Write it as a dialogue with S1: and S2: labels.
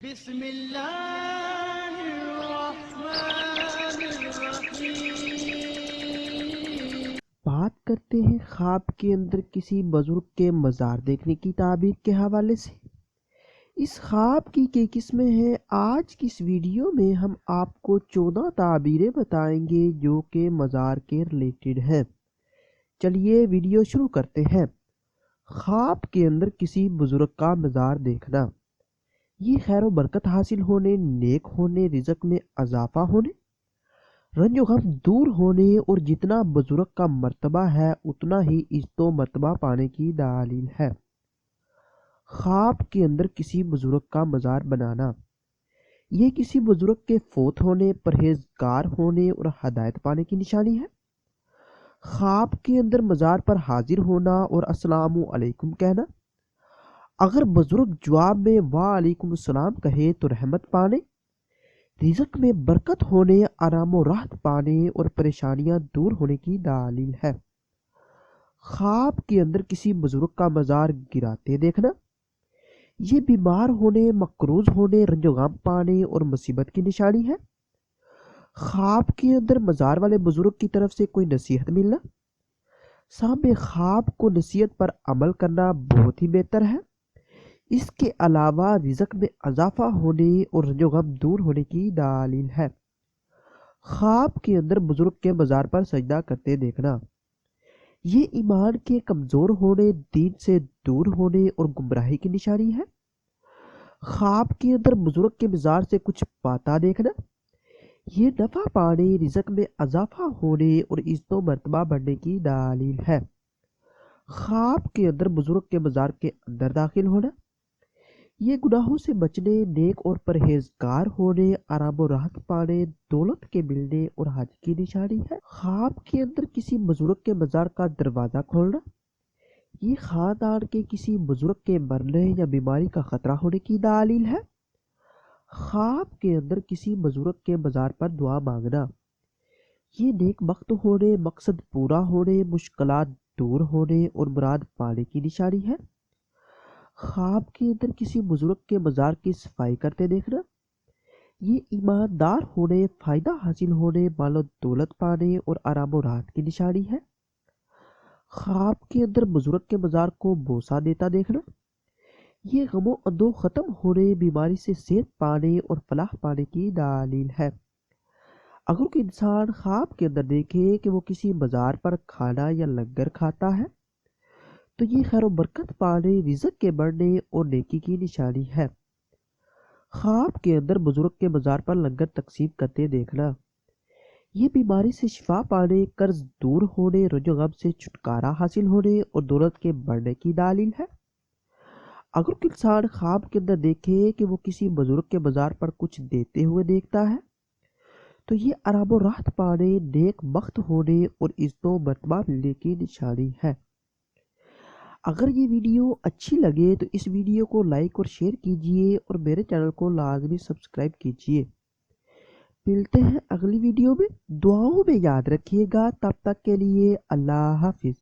S1: بسم اللہ الرحمن الرحیم۔
S2: بات کرتے ہیں خواب کے اندر کسی بزرگ کے مزار دیکھنے کی تعبیر کے حوالے سے۔ اس خواب کی کئی قسمیں ہیں۔ آج کی اس ویڈیو میں ہم آپ کو 14 تعبیریں بتائیں گے جو کہ مزار کے ریلیٹڈ ہیں۔ چلیے ویڈیو شروع کرتے ہیں۔ خواب کے اندر کسی بزرگ کا مزار دیکھنا، یہ خیر و برکت حاصل ہونے، نیک ہونے، رزق میں اضافہ ہونے، رنج و غم دور ہونے اور جتنا بزرگ کا مرتبہ ہے اتنا ہی عزت و مرتبہ پانے کی دلیل ہے۔ خواب کے اندر کسی بزرگ کا مزار بنانا، یہ کسی بزرگ کے فوت ہونے، پرہیزگار ہونے اور ہدایت پانے کی نشانی ہے۔ خواب کے اندر مزار پر حاضر ہونا اور السلام علیکم کہنا، اگر بزرگ جواب میں وعلیکم السلام کہے تو رحمت پانے، رزق میں برکت ہونے، آرام و راحت پانے اور پریشانیاں دور ہونے کی دلیل ہے۔ خواب کے اندر کسی بزرگ کا مزار گراتے دیکھنا، یہ بیمار ہونے، مقروض ہونے، رنج و غم پانے اور مصیبت کی نشانی ہے۔ خواب کے اندر مزار والے بزرگ کی طرف سے کوئی نصیحت ملنا، صاحب خواب کو نصیحت پر عمل کرنا بہت ہی بہتر ہے۔ اس کے علاوہ رزق میں اضافہ ہونے اور رنج و غم دور ہونے کی دلیل ہے۔ خواب کے اندر بزرگ کے مزار پر سجدہ کرتے دیکھنا، یہ ایمان کے کمزور ہونے، دین سے دور ہونے اور گمراہی کی نشانی ہے۔ خواب کے اندر بزرگ کے مزار سے کچھ پاتا دیکھنا، یہ نفع پانے، رزق میں اضافہ ہونے اور عزت و مرتبہ بڑھنے کی دلیل ہے۔ خواب کے اندر بزرگ کے مزار کے اندر داخل ہونا، یہ گناہوں سے بچنے، نیک اور پرہیزگار ہونے، آرام و راحت پانے، دولت کے ملنے اور حج کی نشانی ہے۔ خواب کے اندر کسی بزرگ کے مزار کا دروازہ کھولنا، یہ خاندان کے کسی بزرگ کے مرنے یا بیماری کا خطرہ ہونے کی دلیل ہے۔ خواب کے اندر کسی بزرگ کے مزار پر دعا مانگنا، یہ نیک بخت ہونے، مقصد پورا ہونے، مشکلات دور ہونے اور مراد پانے کی نشانی ہے۔ خواب کے اندر کسی بزرگ کے مزار کی صفائی کرتے دیکھنا، یہ ایماندار ہونے، فائدہ حاصل ہونے، مال و دولت پانے اور آرام و راحت کی نشانی ہے۔ خواب کے اندر بزرگ کے مزار کو بوسہ دیتا دیکھنا، یہ غم و اندوہ ختم ہونے، بیماری سے صحت پانے اور فلاح پانے کی دلیل ہے۔ اگر کوئی انسان خواب کے اندر دیکھے کہ وہ کسی مزار پر کھانا یا لنگر کھاتا ہے تو یہ خیر و برکت پانے، رزق کے بڑھنے اور نیکی کی نشانی ہے۔ خواب کے اندر بزرگ کے مزار پر لنگر تقسیم کرتے دیکھنا، یہ بیماری سے شفا پانے، قرض دور ہونے، رنج و غم سے چھٹکارا حاصل ہونے اور دولت کے بڑھنے کی دلیل ہے۔ اگر کوئی انسان خواب کے اندر دیکھے کہ وہ کسی بزرگ کے مزار پر کچھ دیتے ہوئے دیکھتا ہے تو یہ آرام و راحت پانے، نیک بخت ہونے اور عزت و مرتبہ ملنے کی نشانی ہے۔ اگر یہ ویڈیو اچھی لگے تو اس ویڈیو کو لائک اور شیئر کیجیے اور میرے چینل کو لازمی سبسکرائب کیجیے۔ ملتے ہیں اگلی ویڈیو میں، دعاؤں میں یاد رکھیے گا۔ تب تک کے لیے اللہ حافظ۔